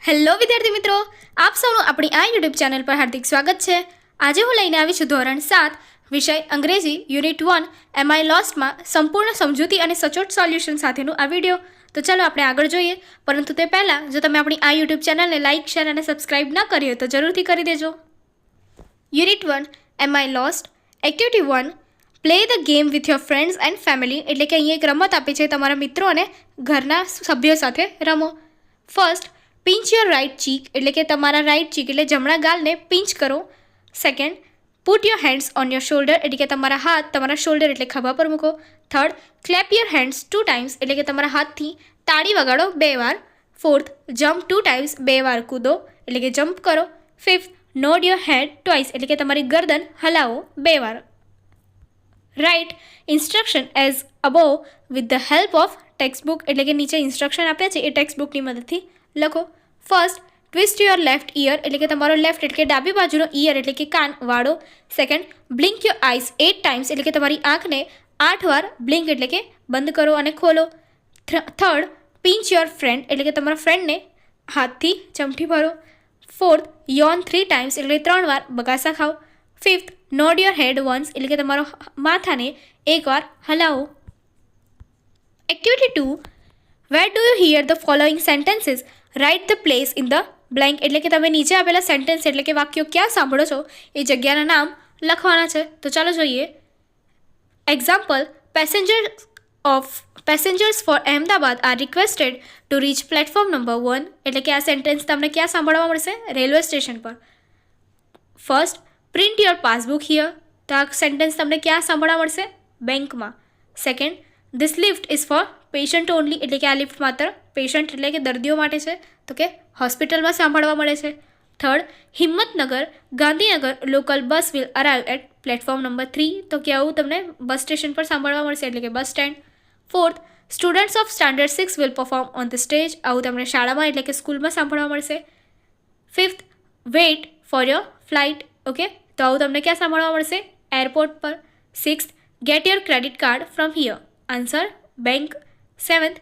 Hello વિદ્યાર્થી મિત્રો, આપ સૌનું આપણી આ યુટ્યુબ ચેનલ પર હાર્દિક સ્વાગત છે. આજે હું લઈને આવી છું ધોરણ 7 વિષય અંગ્રેજી યુનિટ 1 એમ આઈ લોસ્ટમાં સંપૂર્ણ સમજૂતી અને સચોટ સોલ્યુશન સાથેનું આ વિડીયો. તો ચાલો આપણે આગળ જોઈએ, પરંતુ તે પહેલાં જો તમે આપણી આ યુટ્યુબ ચેનલને લાઇક, શેર અને સબસ્ક્રાઇબ ન કરી હોય તો જરૂરથી કરી દેજો. Unit 1 am I lost activity 1 play the game with your friends and family. એટલે કે અહીંયા એક રમત આપી છે, તમારા મિત્રો અને ઘરના સભ્યો સાથે રમો. First, pinch your right cheek. એટલે કે તમારા રાઇટ ચીક એટલે જમણા ગાલને પિંચ કરો. Second, put your hands on your shoulder. એટલે કે તમારા હાથ તમારા શોલ્ડર એટલે ખભા પર મૂકો. Third, clap your hands 2 times. એટલે કે તમારા હાથથી તાળી વગાડો 2 વાર. Fourth, jump 2 times. 2 વાર કૂદો એટલે કે જમ્પ કરો. Fifth, nod your head twice. એટલે કે તમારી ગરદન હલાવો 2 વાર. Right instruction as above with the help of textbook. એટલે કે નીચે ઇન્સ્ટ્રક્શન આપ્યા છે એ ટેક્સ્ટ બુકની મદદથી લખો. First, twist your left ear. એટલે કે તમારો લેફ્ટ એટલે કે ડાબી બાજુનો ઇયર એટલે કે કાન વાળો. Second, blink your eyes 8 times. એટલે કે તમારી આંખને 8 વાર બ્લિંક એટલે કે બંધ કરો અને ખોલો. Third, pinch your friend. એટલે કે તમારા ફ્રેન્ડને હાથથી ચમઠી ભરો. Fourth, yawn 3 times. એટલે 3 વાર બગાસા ખાઓ. Fifth, nod your head once. એટલે કે તમારો માથાને 1 વાર હલાવો. Activity 2 where do you hear the following sentences write the place in the blank. એટલે કે તમે નીચે આપેલા સેન્ટેન્સ એટલે કે વાક્યો ક્યાં સાંભળો છો એ જગ્યાના નામ લખવાના છે. તો ચાલો જોઈએ. Example, passengers for Ahmedabad are requested to reach platform number 1. એટલે કે આ સેન્ટેન્સ તમને ક્યાં સાંભળવા મળશે? રેલવે સ્ટેશન પર. First, print your passbook here. તો આ સેન્ટેન્સ તમને ક્યાં સાંભળવા મળશે? બેંકમાં. Second, this lift is for patient only. એટલે કે આ લિફ્ટ માત્ર પેશન્ટ એટલે કે દર્દીઓ માટે છે, તો કે હોસ્પિટલમાં સાંભળવા મળે છે. Third, Himmatnagar Gandhinagar local bus will arrive at platform number 3. તો કે આવું તમને બસ સ્ટેશન પર સાંભળવા મળશે એટલે કે bus stand. Fourth, students of standard 6 will perform on the stage. આવું તમને શાળામાં એટલે કે સ્કૂલમાં સાંભળવા મળશે. Fifth, weight for your flight. Okay, તો આવું તમને ક્યાં સાંભળવા મળશે? એરપોર્ટ પર. Sixth, get your credit card from here. Answer, bank. Seventh,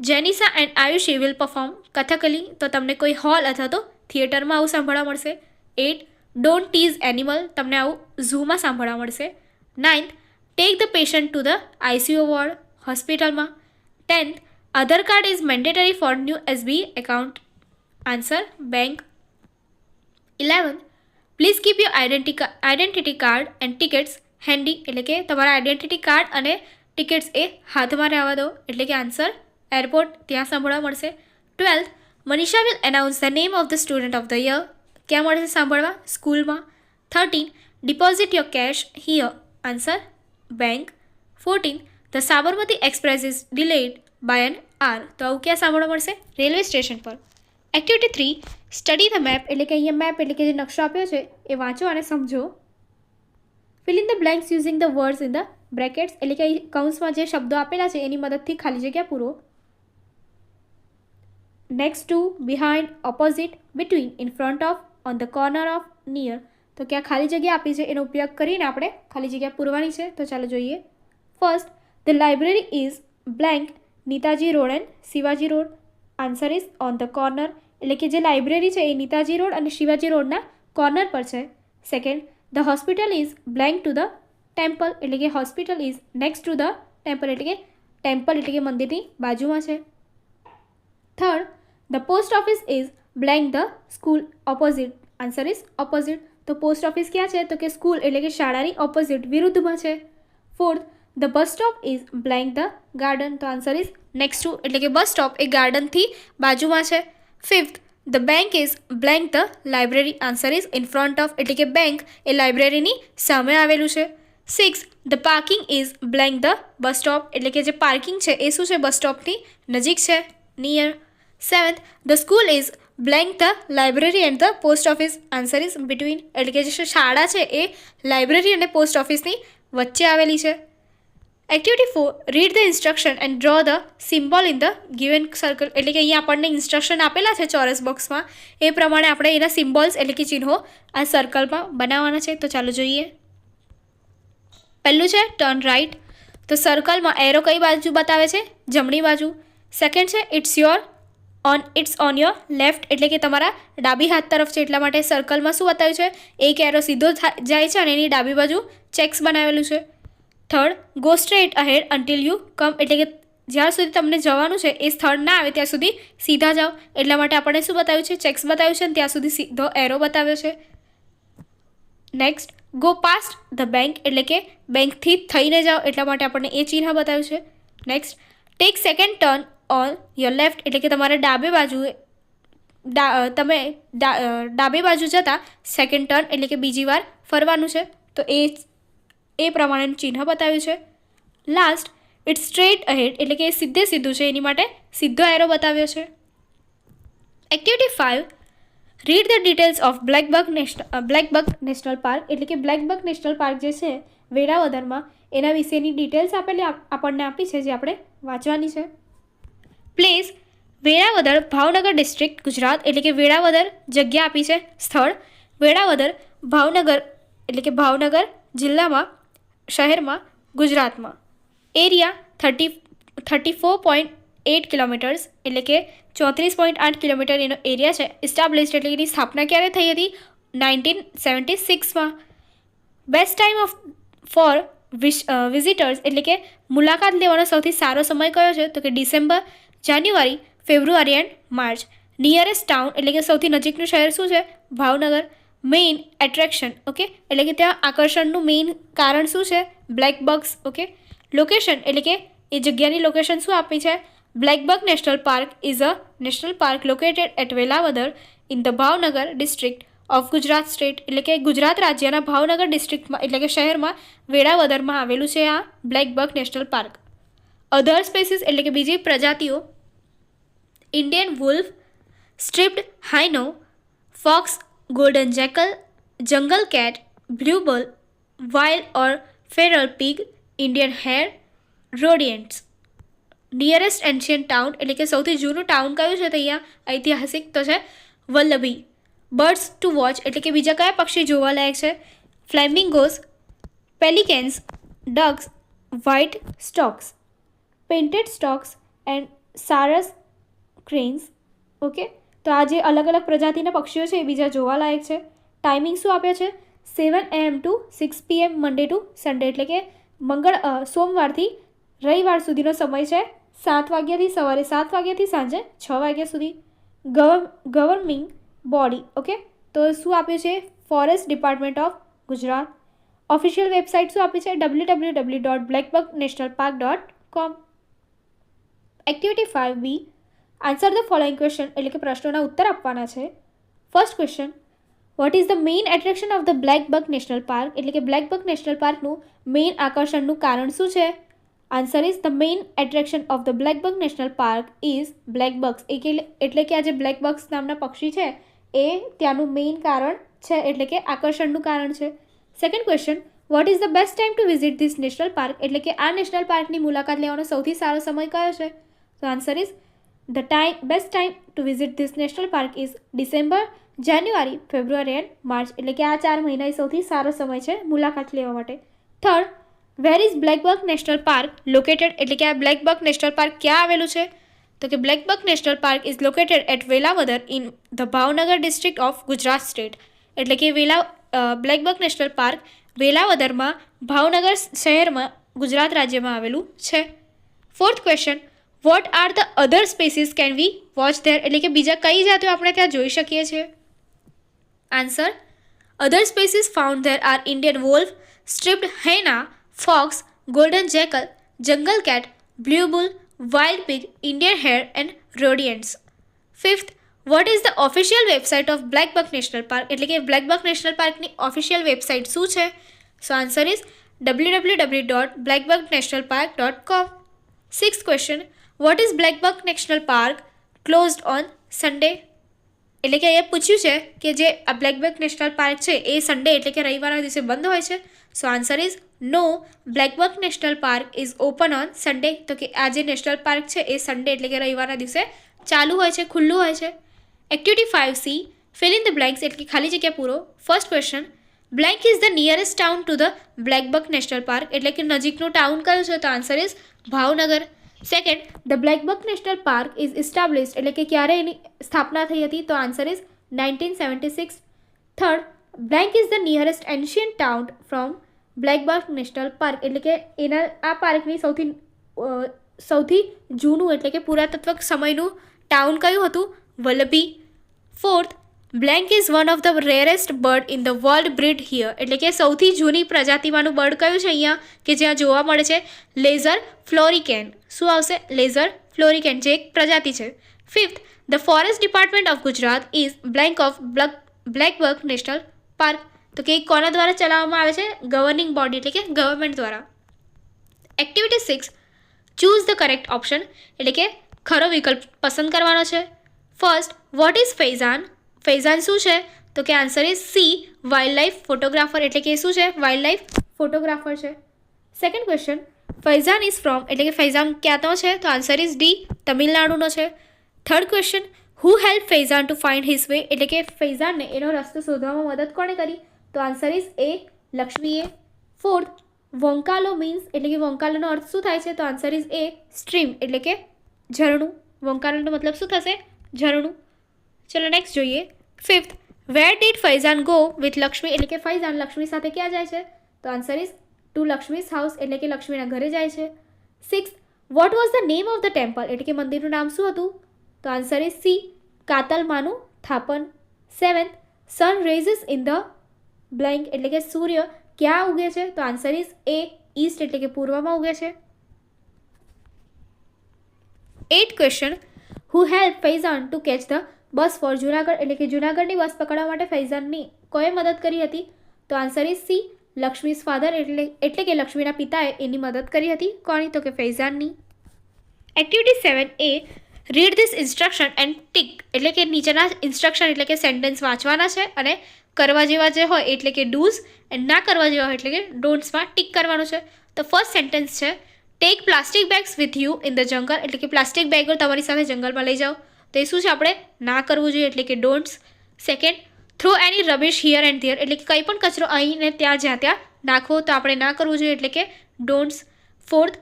જેનિસા and Ayushi will perform Kathakali. તો તમને કોઈ હોલ અથવા તો થિયેટરમાં આવું સાંભળવા મળશે. 8, ડોન્ટ ટીઝ એનિમલ. તમને આવું ઝૂમાં સાંભળવા મળશે. 9th, take the patient to the ICU ward હોસ્પિટલમાં. 10th, Aadhaar card is mandatory for new SB account. Answer, bank. 11th, please keep your identity card and tickets handy. એટલે કે તમારા આઈડેન્ટિટી કાર્ડ અને tickets એ હાથમાં રહેવા દો. એટલે કે આન્સર, એરપોર્ટ, ત્યાં સાંભળવા મળશે. 12th, Manisha will announce the name of the student of the year. ક્યાં મળશે સાંભળવા? સ્કૂલમાં. 13, deposit your cash here. Answer, bank. 14, the Sabarmati express is delayed by an hour. તો આવું ક્યાં સાંભળવા મળશે? રેલવે સ્ટેશન પર. Activity 3 study the map. એટલે કે અહીંયા મેપ એટલે કે જે નકશો આપ્યો છે એ વાંચો અને સમજો. Fill in the blanks using the words in the brackets. એટલે કે કૌંસમાં જે શબ્દો આપેલા છે એની મદદથી ખાલી જગ્યા પૂરો. Next to, behind, opposite, between, in front of, on the corner of, near. તો ક્યાં ખાલી જગ્યા આપી છે એનો ઉપયોગ કરીને આપણે ખાલી જગ્યા પૂરવાની છે. તો ચાલો જોઈએ. First, the library is blank Netaji road and Shivaji road. Answer is on the corner. એટલે કે જે લાઇબ્રેરી છે એ નેતાજી રોડ અને શિવાજી રોડના કોર્નર પર છે. Second, the hospital is blank to the temple. એટલે કે hospital is next to the temple. એટલે કે ટેમ્પલ એટલે કે મંદિરની બાજુમાં છે. Third, the post office is blank the school opposite. Answer is opposite. તો પોસ્ટ ઓફિસ ક્યાં છે? તો કે સ્કૂલ એટલે કે શાળાની ઓપોઝિટ વિરુદ્ધમાં છે. Fourth, the bus stop is blank the garden. તો આન્સર ઇઝ નેક્સ્ટ ટુ. એટલે કે બસ સ્ટોપ એ ગાર્ડનથી બાજુમાં છે. Fifth, the bank is blank the library. Answer is in front of. એટલે કે બેંક એ લાઇબ્રેરીની સામે આવેલું છે. Six, the parking is blank the bus stop. એટલે કે જે પાર્કિંગ છે એ શું છે? બસ સ્ટોપની નજીક છે, near. Seventh, the school is blank the library and the post office. Answer is between. એટલે કે જે શાળા છે એ લાઇબ્રેરી અને પોસ્ટ ઓફિસની વચ્ચે આવેલી છે. Activity 4 read the instruction and draw the symbol in the given circle. એટલે કે અહીંયા આપણને ઇન્સ્ટ્રક્શન આપેલા છે ચોરસ બોક્સમાં, એ પ્રમાણે આપણે એના સિમ્બોલ્સ એટલે કે ચિહ્નો આ સર્કલમાં બનાવવાના છે. તો ચાલો જોઈએ. પહેલું છે ટર્ન રાઇટ. તો સર્કલમાં એરો કઈ બાજુ બતાવે છે? જમણી બાજુ. સેકન્ડ છે it's your on your left એટલે કે તમારા ડાબી હાથ તરફ છે, એટલા માટે સર્કલમાં શું બતાવ્યું છે, એક એરો સીધો જાય છે અને એની ડાબી બાજુ ચેક્સ બનાવેલું છે. Third, go straight ahead until you come એટલે કે જ્યાં સુધી તમને જવાનું છે એ સ્થળ ના આવે ત્યાં સુધી સીધા જાઓ, એટલા માટે આપણે શું બતાવ્યું છે, ચેક્સ બતાવ્યું છે અને ત્યાં સુધી સીધો એરો બતાવ્યો છે. Next, go past the bank એટલે કે બેંકથી થઈને જાઓ, એટલા માટે આપણને એ ચિહ્ન બતાવ્યું છે. Next, take second turn on your left એટલે કે તમારે ડાબે બાજુ તમે ડાબે બાજુ જતાં સેકન્ડ ટર્ન એટલે કે બીજી વાર ફરવાનું છે, તો એ પ્રમાણેનું ચિહ્ન બતાવ્યું છે. લાસ્ટ, ઇટ્સ સ્ટ્રેટ અહેડ એટલે કે સીધે સીધું છે, એની માટે સીધો એરો બતાવ્યો છે. Activity 5, read the details of blackbuck national park એટલે કે બ્લેકબક નેશનલ પાર્ક જે છે વેરાવદરમાં, એના વિશેની ડિટેલ્સ આપણને આપી છે, જે આપણે વાંચવાની છે. પ્લેસ વેરાવદર, ભાવનગર ડિસ્ટ્રિક્ટ, ગુજરાત એટલે કે વેરાવદર જગ્યા આપી છે. સ્થળ વેરાવદર, ભાવનગર એટલે કે ભાવનગર જિલ્લામાં, શહેરમાં, ગુજરાતમાં. એરિયા 34.8 કિલોમીટર્સ એટલે કે 34.8 કિલોમીટર એનો એરિયા છે. એસ્ટાબ્લિશ્ડ એટલે એની સ્થાપના ક્યારે થઈ હતી, 1976માં. બેસ્ટ ટાઈમ ફોર વિઝિટર્સ એટલે કે મુલાકાત લેવાનો સૌથી સારો સમય કયો છે, તો કે ડિસેમ્બર, જાન્યુઆરી, February end March. Nearest town એટલે કે સૌથી નજીકનું શહેર શું છે, ભાવનગર. મેઇન એટ્રેક્શન ઓકે એટલે કે ત્યાં આકર્ષણનું મેઇન કારણ શું છે, બ્લેક બક્સ ઓકે. લોકેશન એટલે કે એ જગ્યાની લોકેશન શું આપી છે, blackbuck national park is a national park located at Velavadar in the Bhavnagar district of Gujarat state એટલે કે ગુજરાત રાજ્યના ભાવનગર ડિસ્ટ્રિક્ટમાં એટલે કે શહેરમાં વેરાવદરમાં આવેલું છે આ blackbuck national park. Other species એટલે કે બીજી પ્રજાતિઓ, Indian wolf, striped hyena, fox, golden jackal, jungle cat, blue bull, wild or feral pig, Indian hare, rodents. Nearest ancient town એટલે કે સૌથી જૂનું ટાઉન કયું છે, તો અહીંયા ઐતિહાસિક તો છે વલ્લભી. બર્ડ્સ ટુ વોચ એટલે કે બીજા કયા પક્ષી જોવાલાયક છે, flamingos, pelicans, ducks, white storks, painted storks and sarus cranes okay. તો આ જે અલગ અલગ પ્રજાતિના પક્ષીઓ છે એ બીજા જોવાલાયક છે. ટાઈમિંગ શું આપ્યો છે, 7 AM to 6 PM Monday to Sunday એટલે કે સોમવારથી રવિવાર સુધીનો સમય છે, 7 વાગ્યાથી સવારે 7 વાગ્યાથી સાંજે 6 વાગ્યા સુધી. ગવર્નિંગ બોડી ઓકે, તો શું આપ્યું છે, forest department of Gujarat. Official website શું આપી છે, www.blackbucknationalpark.com. Activity 5B, answer the following question એટલે કે પ્રશ્નોના ઉત્તર આપવાના છે. First question, what is the main attraction of the blackbuck national park એટલે કે બ્લેકબક નેશનલ પાર્કનું મેઇન આકર્ષણનું કારણ શું છે. Answer is the main attraction of the blackbuck national park is blackbucks એટલે કે આ જે બ્લેકબક્સ નામના પક્ષી છે એ ત્યાંનું મેઇન કારણ છે એટલે કે આકર્ષણનું કારણ છે. Second question, what is the best time to visit this national park એટલે કે આ નેશનલ પાર્કની મુલાકાત લેવાનો સૌથી સારો સમય કયો છે. તો answer is best time to visit this national park is December, January, February end March એટલે કે આ 4 મહિના સૌથી સારો સમય છે મુલાકાત લેવા માટે. Third, where is blackbuck national park located એટલે કે આ બ્લેકબક નેશનલ પાર્ક ક્યાં આવેલું છે, તો કે blackbuck national park is located at Velavadar in the Bhavnagar district of Gujarat state એટલે કે બ્લેકબક નેશનલ પાર્ક વેલાવદરમાં ભાવનગર શહેરમાં ગુજરાત રાજ્યમાં આવેલું છે. Fourth question, what are the other species can we watch there એટલે કે બીજા કઈ જાતિઓ આપણે ત્યાં જોઈ શકીએ છીએ. Answer, other species found there are Indian wolf, striped hyena, fox, golden jackal, jungle cat, blue bull, wild pig, Indian hare and rodents. Fifth, what is the official website of blackbuck national park એટલે કે blackbuck national પાર્કની official website શું છે. So answer is www.blackbucknationalpark.com. Sixth question, what is blackbuck national park closed on Sunday એટલે કે અહીંયા પૂછ્યું છે કે જે આ બ્લેકબક નેશનલ પાર્ક છે એ સન્ડે એટલે કે રવિવારના દિવસે બંધ હોય છે. So answer is no, blackbuck national park is open on Sunday તો કે આ જે નેશનલ પાર્ક છે એ સન્ડે એટલે કે રવિવારના દિવસે ચાલુ હોય છે, ખુલ્લું હોય છે. Activity 5C, fill in the blanks એટલે કે ખાલી જગ્યા પૂરો. First question, blank is the nearest town to the blackbuck national park એટલે કે નજીકનું ટાઉન કયું છે, તો answer is Bhavnagar. Second, the blackbuck national park is established એટલે કે ક્યારે એની સ્થાપના થઈ હતી? તો answer is 1976. Third, blank is the nearest ancient town from blackbuck national park એટલે કે એના આ પાર્કની સૌથી જૂનું એટલે કે પુરાતત્વ સમયનું ટાઉન કયું હતું? Vallabhi. Fourth, blank is one of the rarest bird in the world breed here એટલે કે સૌથી જૂની પ્રજાતિમાંનું બર્ડ કયું છે અહીંયા કે જ્યાં જોવા મળે છે? લેઝર ફ્લોરિકેન. શું આવશે? લેઝર ફ્લોરિકેન, જે એક પ્રજાતિ છે. Fifth, the forest department of Gujarat is blank of blackbuck national park તો કે કોના દ્વારા ચલાવવામાં આવે છે? ગવર્નિંગ બોડી એટલે કે ગવર્મેન્ટ દ્વારા. Activity 6, choose the correct option એટલે કે ખરો વિકલ્પ પસંદ કરવાનો છે. First, what is Faizan? Faizan શું છે? તો કે answer is C, wild life photographer એટલે કે શું છે? વાઇલ્ડ લાઈફ ફોટોગ્રાફર છે. Second question, Faizan is from એટલે કે ફૈઝાન ક્યાંનો છે? તો આન્સર ઇઝ ડી, તમિલનાડુનો છે. Third question, who help Faizan to find his way એટલે કે ફૈઝાનને એનો રસ્તો શોધવામાં મદદ કોણે કરી? તો આન્સર ઇઝ એ, લક્ષ્મીએ. ફોર્થ, વોંકાલો મીન્સ એટલે કે વોંકાલોનો અર્થ શું થાય છે? તો આન્સર ઇઝ એ, સ્ટ્રીમ એટલે કે ઝરણું. વોંકાલોનો મતલબ શું થશે? ઝરણું. ચલો નેક્સ્ટ જોઈએ. Fifth, where did Faizan go with Lakshmi એટલે કે ફૈઝાન લક્ષ્મી સાથે ક્યાં જાય છે? તો answer is to Lakshmi's house એટલે કે લક્ષ્મીના ઘરે જાય છે. Six, what was the name of the temple એટલે કે મંદિરનું નામ શું હતું? તો આન્સર ઇઝ સી, કાતલમાનું થાપન. Seventh, sun rises in the blank એટલે કે સૂર્ય ક્યાં ઉગે છે? તો આન્સર ઇઝ એ, ઈસ્ટ એટલે કે પૂર્વમાં ઉગે છે. 8th question, who help Faizan to catch the bus for Junagadh એટલે કે જુનાગઢની બસ પકડવા માટે ફૈઝાનની કોએ મદદ કરી હતી? તો answer is C, Lakshmi's father એટલે કે લક્ષ્મીના પિતાએ એની મદદ કરી હતી. કોની? તો કે ફૈઝાનની. Activity 7A, read this instruction and tick એટલે કે નીચેના ઇન્સ્ટ્રક્શન એટલે કે સેન્ટેન્સ વાંચવાના છે અને કરવા જેવા જે હોય એટલે કે ડૂઝ એન્ડ ના કરવા જેવા હોય એટલે કે ડોન્ટ્સમાં ટીક કરવાનું છે. તો ફર્સ્ટ સેન્ટેન્સ છે, take plastic bags with you in the jungle એટલે કે પ્લાસ્ટિક બેગો તમારી સાથે જંગલમાં લઈ જાઓ. તો એ શું છે? આપણે ના કરવું જોઈએ એટલે કે don'ts. Second, throw any rubbish here and there એટલે કે કંઈ પણ કચરો અહીં ને ત્યાં જ્યાં ત્યાં નાખવો તો આપણે ના કરવું જોઈએ એટલે કે don'ts. Fourth,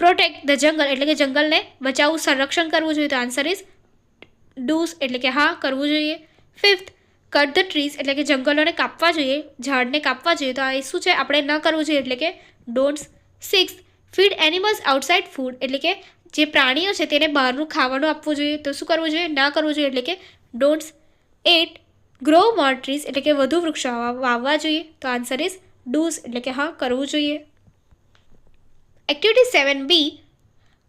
protect the jungle એટલે કે જંગલને બચાવવું, સંરક્ષણ કરવું જોઈએ. તો આન્સર ઇઝ ડૂઝ એટલે કે હા, કરવું જોઈએ. ફિફ્થ, કટ ધ ટ્રીઝ એટલે કે જંગલોને કાપવા જોઈએ, ઝાડને કાપવા જોઈએ. તો આ એ શું છે? આપણે ન કરવું જોઈએ એટલે કે don'ts. Sixth, feed animals outside food એટલે કે જે પ્રાણીઓ છે તેને બહારનું ખાવાનું આપવું જોઈએ. તો શું કરવું જોઈએ? ના કરવું જોઈએ એટલે કે ડોન્ટ્સ. 8, ગ્રો મોર ટ્રીઝ એટલે કે વધુ વૃક્ષો વાવવા જોઈએ. તો આન્સર ઇઝ ડૂઝ એટલે કે હા, કરવું જોઈએ. Activity 7B,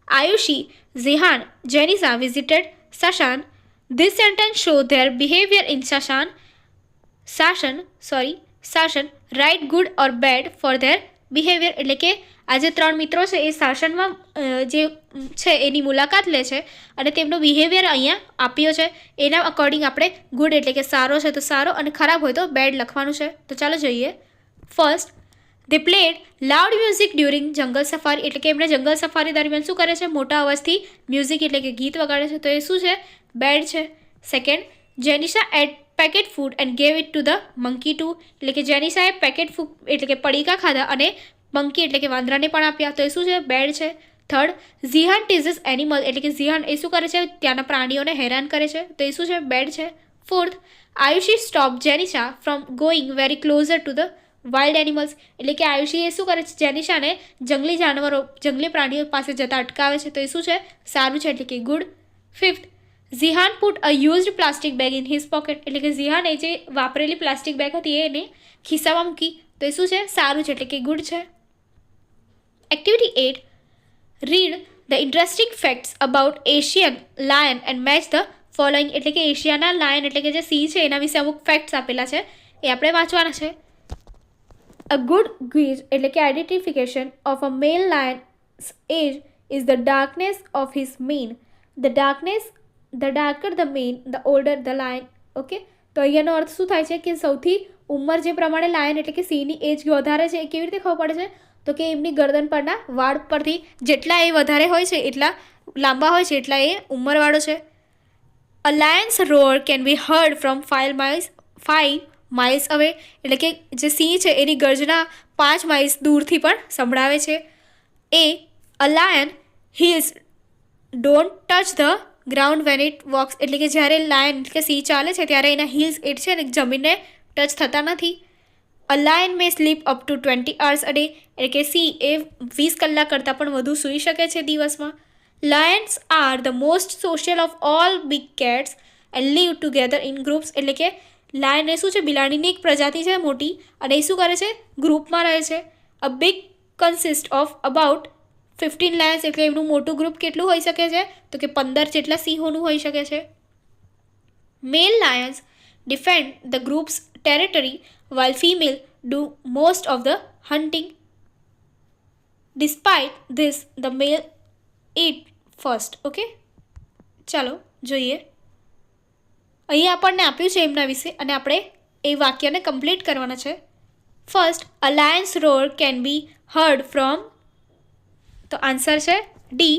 Ayushi, Zihan, Jenisa visited Sasan. This sentence show their behavior in Sashan. Write good or bad for their behavior એટલે કે આ જે ત્રણ મિત્રો છે એ શાસનમાં જે છે એની મુલાકાત લે છે અને તેમનો બિહેવિયર અહીંયા આપ્યો છે. એના અકોર્ડિંગ આપણે ગુડ એટલે કે સારો છે તો સારો અને ખરાબ હોય તો બેડ લખવાનું છે. તો ચાલો જોઈએ. ફર્સ્ટ, દે પ્લેડ લાઉડ મ્યુઝિક ડ્યુરિંગ જંગલ સફારી એટલે કે એમણે જંગલ સફારી દરમિયાન શું કરે છે? મોટા અવાજથી મ્યુઝિક એટલે કે ગીત વગાડે છે. તો એ શું છે? બેડ છે. Second, Jenisha ate packet food and gave it to the monkey too એટલે કે જેનિશાએ પેકેટ ફૂડ એટલે કે પડીકા ખાધા અને મંકી એટલે કે વાંદરાને પણ આપ્યા. તો એ શું છે? બેડ છે. થર્ડ, ઝિહાન ટીઝિસ એનિમલ એટલે કે ઝિહાન એ શું કરે છે? ત્યાંના પ્રાણીઓને હેરાન કરે છે. તો એ શું છે? બેડ છે. Fourth, Ayushi stop Jenisha from going very closure to the wild animals એટલે કે આયુષી એ શું કરે છે? જેનિશાને જંગલી જાનવરો જંગલી પ્રાણીઓ પાસે જતા અટકાવે છે. તો એ શું છે? સારું છે એટલે કે good. Fifth, Zihan put a used plastic bag in his pocket એટલે કે ઝિહાને જે વાપરેલી પ્લાસ્ટિક બેગ હતી એને ખિસ્સામાં મૂકી. તો એ શું છે? સારું છે એટલે કે ગુડ છે. Activity 8, read the interesting facts about Asian lion and match the following એટલે કે એશિયાના લાયન એટલે કે જે સિંહ છે એના વિશે અમુક ફેક્ટ્સ આપેલા છે એ આપણે વાંચવાના છે. A good gauge એટલે કે identification of a male lion's age is the darkness of his mane. The darker the mane, the older the lion. Okay, તો અહીંયાનો અર્થ શું થાય છે કે સૌથી ઉંમર જે પ્રમાણે લાયન એટલે કે સિંહની એજ વધારે છે એ કેવી રીતે ખબર પડે છે? તો કે એમની ગરદન પરના વાળ પરથી જેટલા એ વધારે હોય છે એટલા લાંબા હોય છે એટલા એ ઉંમરવાળો છે. A lion's roar can be heard from 5 miles away એટલે કે જે સિંહ છે એની ગર્જના 5 માઇલ્સ દૂરથી પણ સંભળાવે છે. A a lion heels don't touch the ground when it walks, એટલે કે જ્યારે લાયન કે સિંહ ચાલે છે ત્યારે એના હીલ્સ એ છે ને જમીનને ટચ થતા નથી. A lion may sleep up to 20 hours a day, એટલે કે સિંહ એ 20 કલાક કરતાં પણ વધુ સૂઈ શકે છે દિવસમાં. Lions are the most social of all big cats and live together in groups, એટલે કે લાયન એ શું છે, બિલાડીની એક પ્રજાતિ છે મોટી, અને એ શું કરે છે, ગ્રુપમાં રહે છે. A big consist of about 15 Lions, એટલે એમનું મોટું ગ્રુપ કેટલું હોઈ શકે છે, તો કે 15 જેટલા સિંહોનું હોઈ શકે છે. Male lions defend the group's territory while female do most of the hunting. Despite this, the male eat first. Okay, ચાલો જોઈએ. અહીં આપણને આપ્યું છે એમના વિશે અને આપણે એ વાક્યને કમ્પ્લીટ કરવાના છે. First, a lion's roar can be heard from, તો આન્સર છે ડી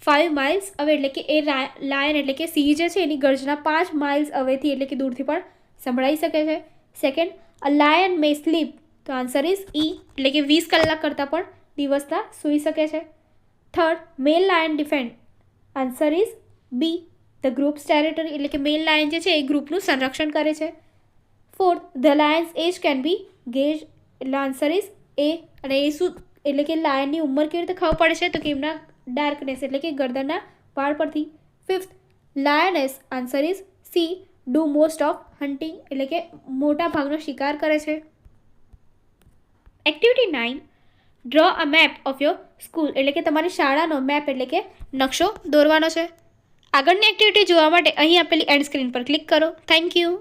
5 miles અવે, એટલે કે એ લાયન એટલે કે સિંહ જે છે એની ગર્જના 5 miles અવેથી એટલે કે દૂરથી પણ સંભળાઈ શકે છે. Second, a lion may sleep, તો આન્સર ઇઝ ઈ, એટલે કે 20 કલાક કરતાં પણ દિવસના સૂઈ શકે છે. Third, male lion defend, answer is B the group's territory, એટલે કે મેલ લાયન જે છે એ ગ્રુપનું સંરક્ષણ કરે છે. Fourth, the lion's age can be gauge, એટલે આન્સર ઇઝ એ, અને એ શું, એટલે કે લાયનની ઉંમર કેવી રીતે ખબર પડે છે, તો કે એમના ડાર્કનેસ એટલે કે ગરદનના વાળ પરથી. Fifth, lioness, answer is C, do most of hunting, એટલે કે મોટા ભાગનો શિકાર કરે છે. Activity 9, draw a map of your school, એટલે કે તમારી શાળાનો મેપ એટલે કે નકશો દોરવાનો છે. આગળની એક્ટિવિટી જોવા માટે અહીં આપેલી એન્ડ સ્ક્રીન પર ક્લિક કરો. Thank you.